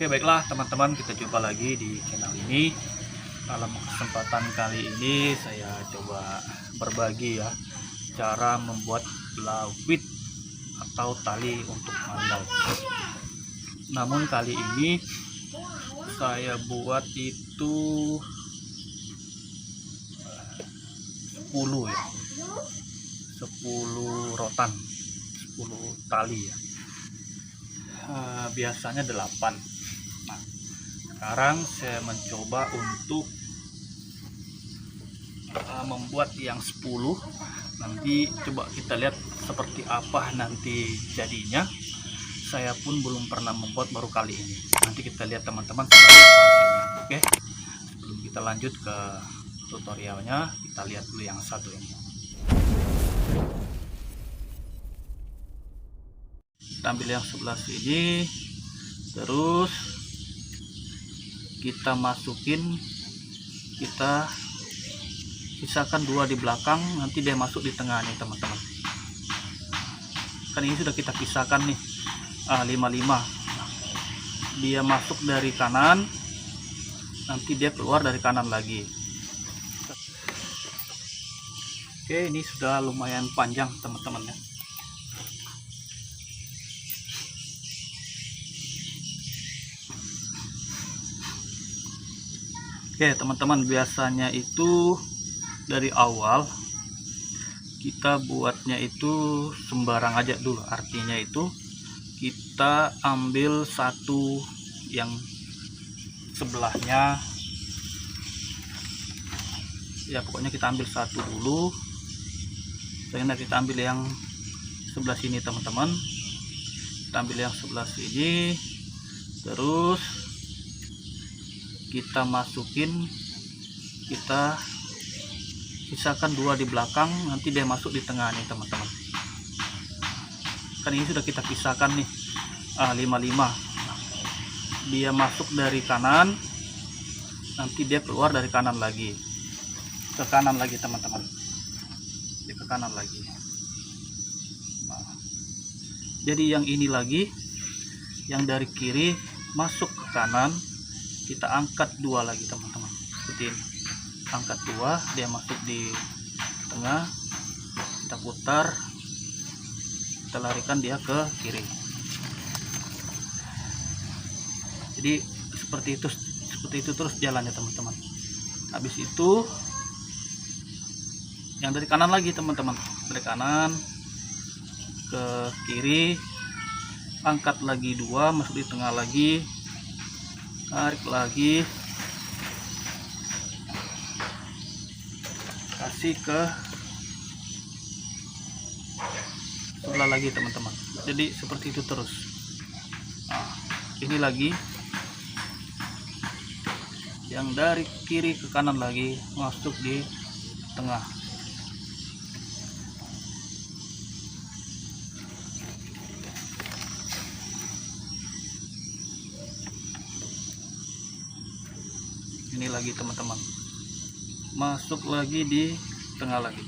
Oke, baiklah teman-teman, kita jumpa lagi di channel ini. Dalam kesempatan kali ini saya coba berbagi ya cara membuat belawit atau tali untuk mandau. Namun kali ini saya buat itu 10 ya, 10 rotan, 10 tali ya. Biasanya 8. Nah, sekarang saya mencoba untuk membuat yang 10. Nanti coba kita lihat seperti apa nanti jadinya. Saya pun belum pernah membuat, baru kali ini. Nanti kita lihat teman-teman seperti apa hasilnya. Oke, sebelum kita lanjut ke tutorialnya, kita lihat dulu yang satu ini. Kita ambil yang sebelah sini, terus kita masukin, kita sisakan 2 di belakang, nanti dia masuk di tengah nih teman-teman. Kan ini sudah kita pisahkan nih 5-5. Dia masuk dari kanan, nanti dia keluar dari kanan lagi. Oke, ini sudah lumayan panjang teman-teman ya. Oke teman-teman, biasanya itu dari awal kita buatnya itu sembarang aja dulu. Artinya itu kita ambil satu yang sebelahnya ya, pokoknya kita ambil satu dulu. Selanjutnya kita ambil yang sebelah sini teman-teman, kita ambil yang sebelah sini, terus kita masukin, kita sisakan 2 di belakang, nanti dia masuk di tengah nih teman-teman. Kan ini sudah kita pisahkan nih 5-5. Dia masuk dari kanan, nanti dia keluar dari kanan lagi, ke kanan lagi teman-teman, dia ke kanan lagi. Nah, jadi yang ini lagi, yang dari kiri masuk ke kanan, kita angkat 2 lagi teman-teman, seperti ini. Angkat 2, dia masuk di tengah, kita putar, kita larikan dia ke kiri. Jadi seperti itu terus jalannya teman-teman. Habis itu yang dari kanan lagi teman-teman, dari kanan ke kiri, angkat lagi 2, masuk di tengah lagi, tarik lagi, kasih ke sebelah lagi teman-teman. Jadi seperti itu terus. Nah, ini lagi yang dari kiri ke kanan lagi, masuk di tengah. Ini lagi teman-teman, masuk lagi di tengah lagi.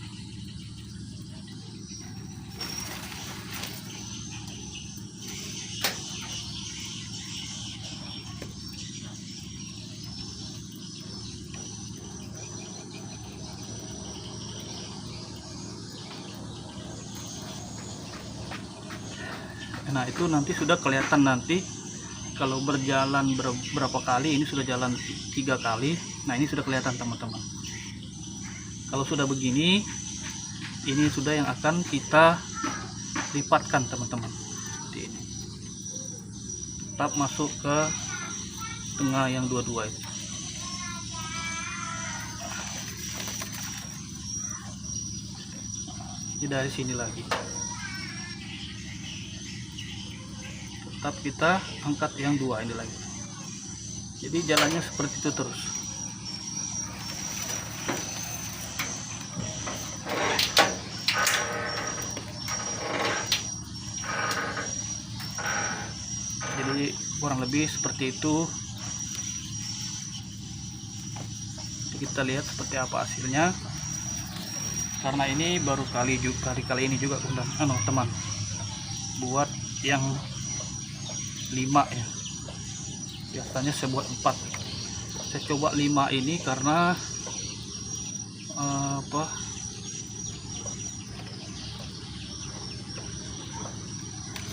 Nah, itu nanti sudah kelihatan nanti kalau berjalan berapa kali. Ini sudah jalan 3 kali. Nah, ini sudah kelihatan teman-teman. Kalau sudah begini, ini sudah yang akan kita lipatkan teman-teman, seperti ini. Tetap masuk ke tengah yang dua-dua itu. Ini dari sini lagi, tetap kita angkat yang 2 ini lagi. Jadi jalannya seperti itu terus. Jadi kurang lebih seperti itu. Kita lihat seperti apa hasilnya. Karena ini baru kali ini juga teman buat yang 5 ya. Biasanya saya buat 4, saya coba 5 ini karena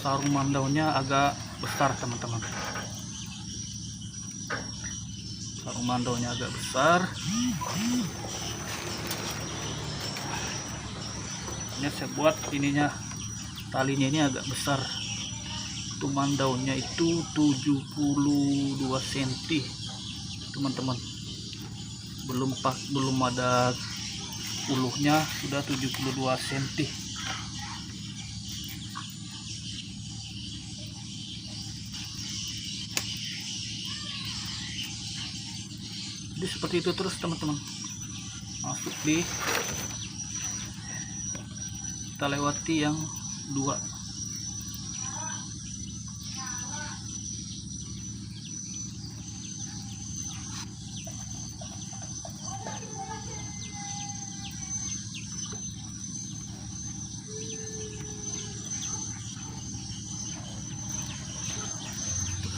sarung mandaunya agak besar teman-teman. Sarung mandaunya agak besar. Ini saya buat ininya, talinya ini agak besar. Itu mandaunya itu 72 cm teman-teman. Belum ada uluhnya sudah 72 cm. Jadi seperti itu terus teman-teman. Masuk di, kita lewati yang 2.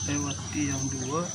Lewati yang 2.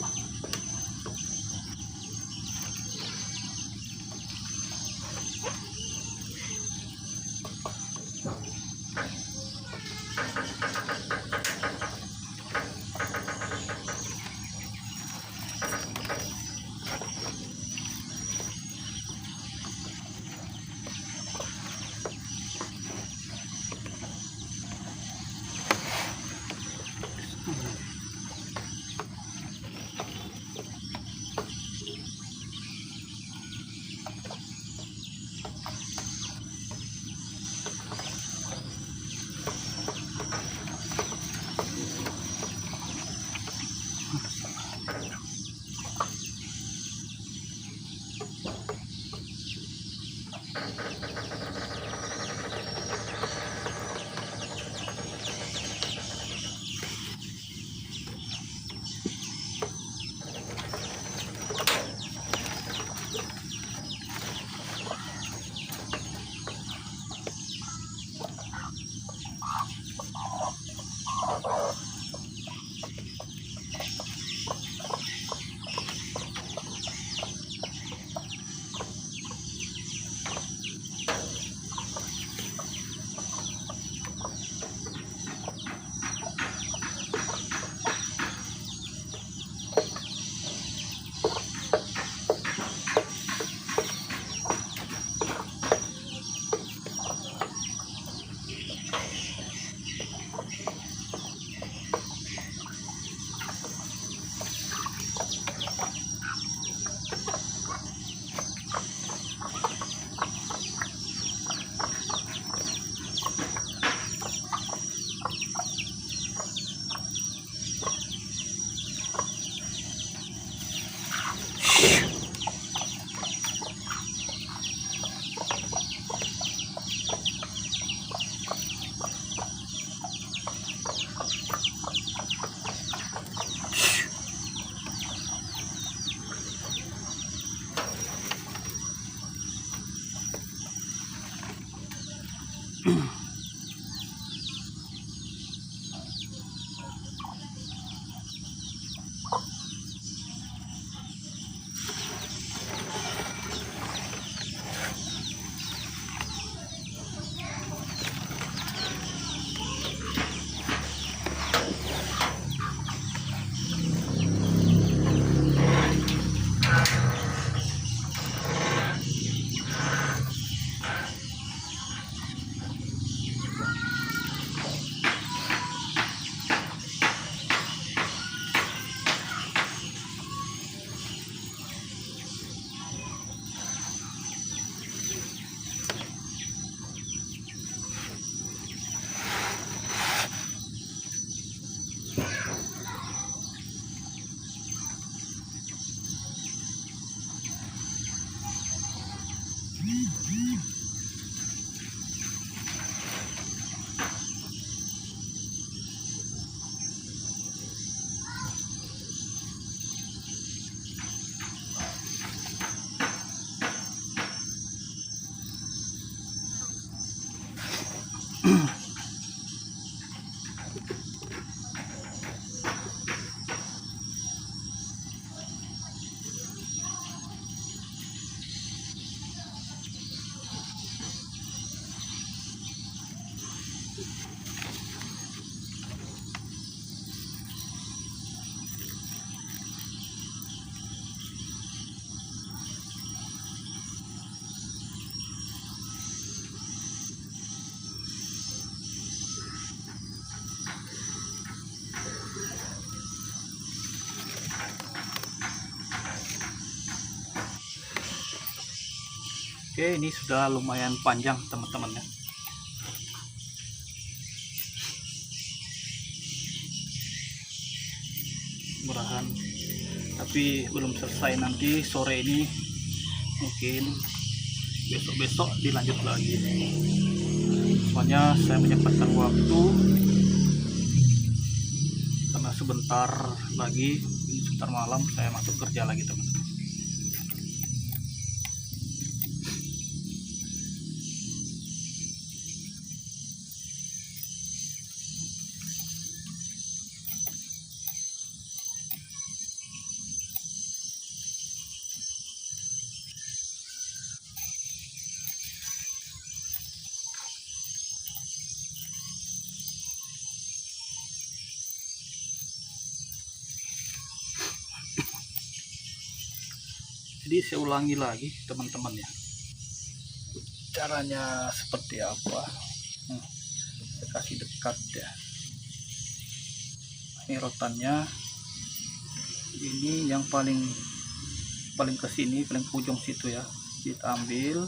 Oke, ini sudah lumayan panjang teman-teman ya. Murahan, tapi belum selesai. Nanti sore ini mungkin besok-besok dilanjut lagi. Soalnya saya menyempatkan waktu karena sebentar lagi, ini sebentar malam saya masuk kerja lagi teman-teman. Jadi saya ulangi lagi teman-teman ya, caranya seperti apa. Saya kasih dekat ya, ini rotannya, ini yang paling ke sini, paling ke ujung situ ya, kita ambil.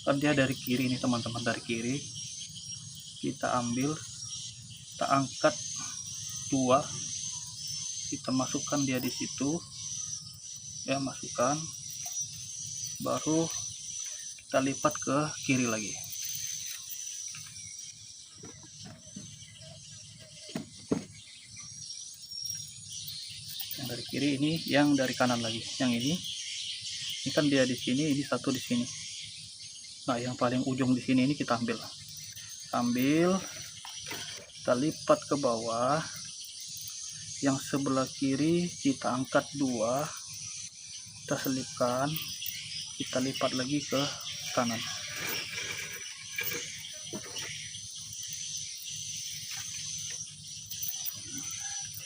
Kan dia dari kiri nih teman-teman, dari kiri kita ambil, kita angkat 2, kita masukkan dia di situ ya, masukkan, baru kita lipat ke kiri lagi. Yang dari kiri ini, yang dari kanan lagi, yang ini kan dia di sini, ini satu di sini. Nah, yang paling ujung di sini ini kita ambil, kita lipat ke bawah. Yang sebelah kiri kita angkat 2, kita selipkan, kita lipat lagi ke kanan.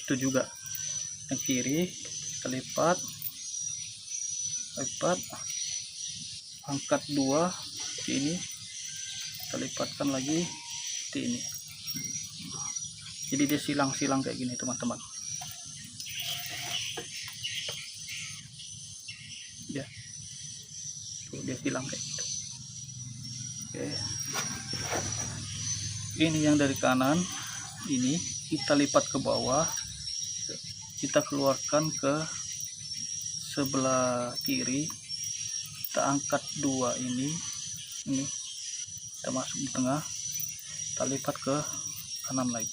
Itu juga yang kiri kita lipat, angkat 2 ini, kita lipatkan lagi seperti ini. Jadi dia silang-silang kayak gini teman-teman ya, tuh dia silang kayak gitu. Oke, ini yang dari kanan, ini kita lipat ke bawah, kita keluarkan ke sebelah kiri, kita angkat 2 ini kita masuk di tengah, kita lipat ke kanan lagi.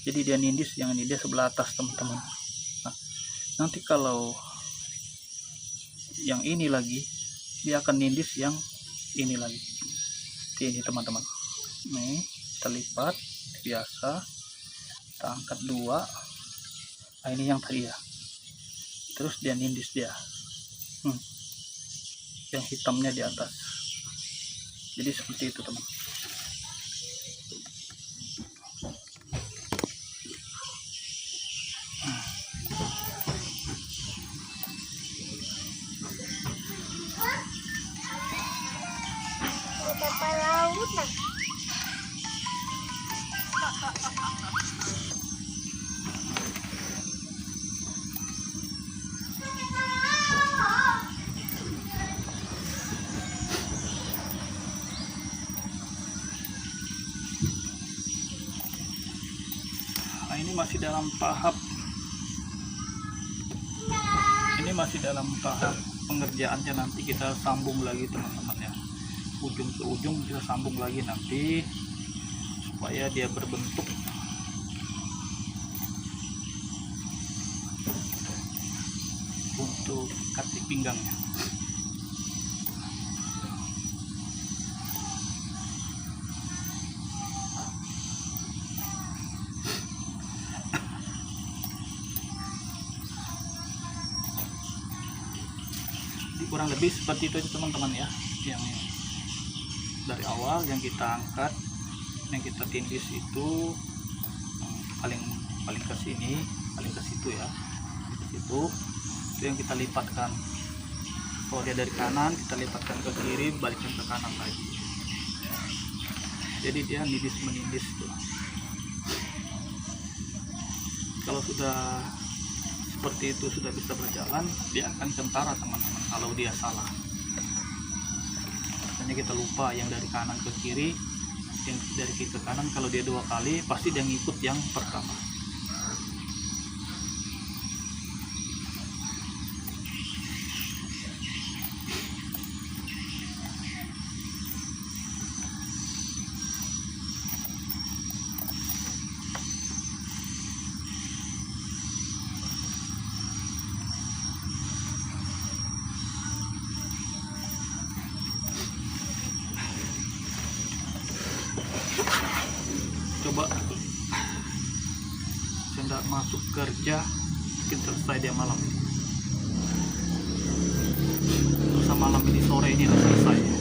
Jadi dia nindis, yang ini dia sebelah atas teman-teman. Nah, nanti kalau yang ini lagi, dia akan nindis yang ini lagi. Ini teman-teman, nih kita lipat biasa, kita angkat 2. Nah, ini yang tadi ya, terus dia nindis dia, yang hitamnya di atas. Jadi seperti itu teman. Nah, ini masih dalam tahap pengerjaannya. Nanti kita sambung lagi teman-teman ya, ujung ke ujung kita sambung lagi nanti supaya dia berbentuk untuk ikat di pinggangnya. Kurang lebih seperti itu teman-teman ya, yang dari awal yang kita angkat, yang kita tindis itu paling ke sini, paling ke situ ya, ke situ, itu yang kita lipatkan. Kalau dia dari kanan, kita lipatkan ke kiri, balikkan ke kanan lagi. Jadi dia nindis menindis tuh. Kalau sudah seperti itu sudah bisa berjalan, dia akan kentara teman-teman kalau dia salah. Makanya kita lupa yang dari kanan ke kiri, yang dari kiri ke kanan, kalau dia 2 kali pasti dia ngikut yang pertama. Coba saya tidak masuk kerja, mungkin selesai dia malam ini. Lusa malam ini, sore ini udah selesai.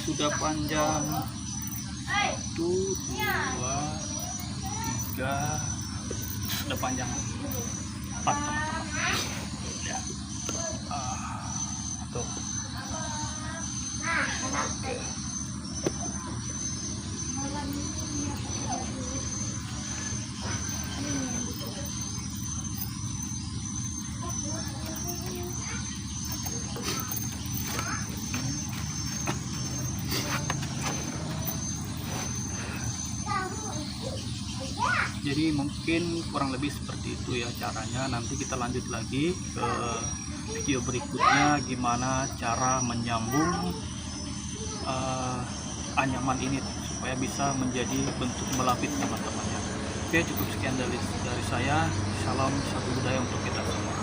Sudah panjang 1, 2, 3, sudah panjang 4 teman-teman ya. Tuh. Oke. Jadi mungkin kurang lebih seperti itu ya caranya. Nanti kita lanjut lagi ke video berikutnya gimana cara menyambung anyaman ini supaya bisa menjadi bentuk melapis teman-teman ya. Oke, cukup sekian dari saya. Salam satu budaya untuk kita semua.